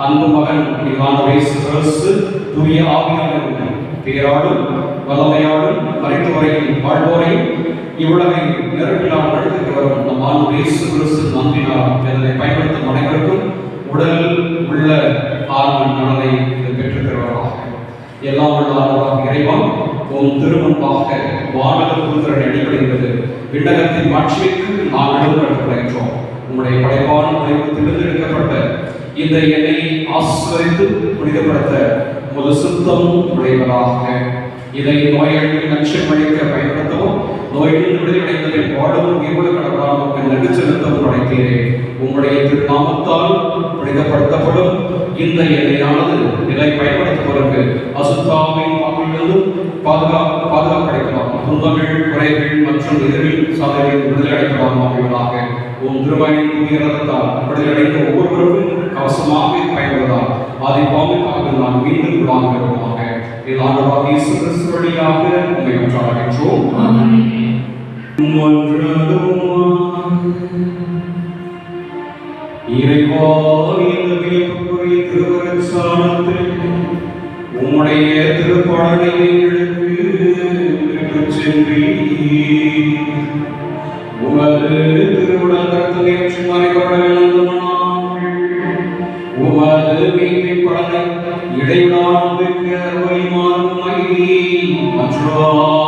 அன்பு மகன் தூய ஆவியானவரின் பேராலும் வல்லமையாலும் மறைத்துவரையும் வாழ்வோரையும் இவ்வுலகை நெருப்பினால் நடத்திட்டு வரும் நம் ஆண்டவர் இயேசு கிறிஸ்து நம்பினார் இதனை பயன்படுத்தும் அனைவருக்கும் உடல் உள்ள ஆன்ம நலனை பெற்றுத்தருவதாக. எல்லாம் உள்ள ஆண்டவராக இறைவன் உம் திருமுன்பாக வானக புத்திரனை அடிபடுகிறது விண்ணகத்தின் மாட்சிக்கு நாங்களும் கட்டுப்படுகின்றோம். உங்களுடைய படைப்பான உழைப்பு எடுக்கப்பட்ட இந்த எண்ணெயை ஆசிர்வதித்து புனிதப்படுத்த முதல் சுத்தம் உடையவராக. இதை நோயாளிகள் நச்சம் அளிக்க பயன்படுத்தவும் நோய்கள் விடுதலையடைந்ததில் வாழவும் இவ்வளவு கடவுளாக நன்றி செலுத்தவும் அழைத்தீரே. உங்களுடைய திருநாமத்தால் புனிதப்படுத்தப்படும் இந்த எண்ணெயானது இதை பயன்படுத்துவதற்கு அசுத்தாவின் பாம்பிலிருந்தும் பாதுகாப்படைக்கலாம். துன்பங்கள் குறைகள் மற்றும் எதிரில் சாதனைகள் விடுதலை அடைக்கலாம் ஆகியவர்களாக உன் திருமணின் தூய ரத்தத்தால் விடுதலையடைந்த ஒவ்வொருவருக்கும் கவசமாக பயன்படுவதால் அதை பாம்புக்காக நான் மீண்டும் வாங்குகிறோமாக. இது ஆண்டவராகிய இயேசு கிறிஸ்து வழியாக உம்மை ஒன்றாடுகின்றோம். இறைவா, இந்த வியப்புக்குரிய திருவருட்சாதனத்தில் உம்முடைய திருப்பாடலை எங்களுக்கு எடுத்துச் சென்றீர். உமது திருவுடல் கருத்துரை மறைபட உமது மீட்பின் பலனை இடைவிடாமல் பெற்ற வழிமாறுமை மன்றாடுகின்றோம்.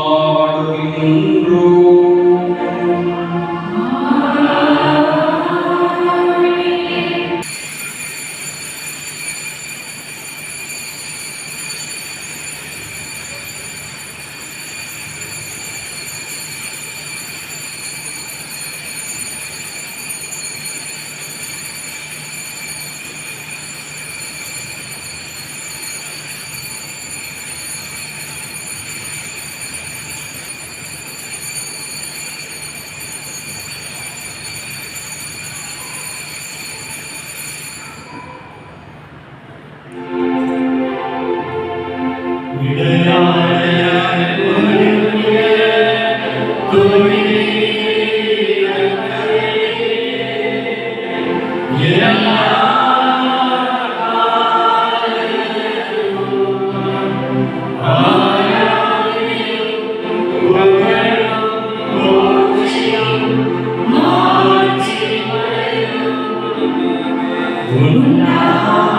Una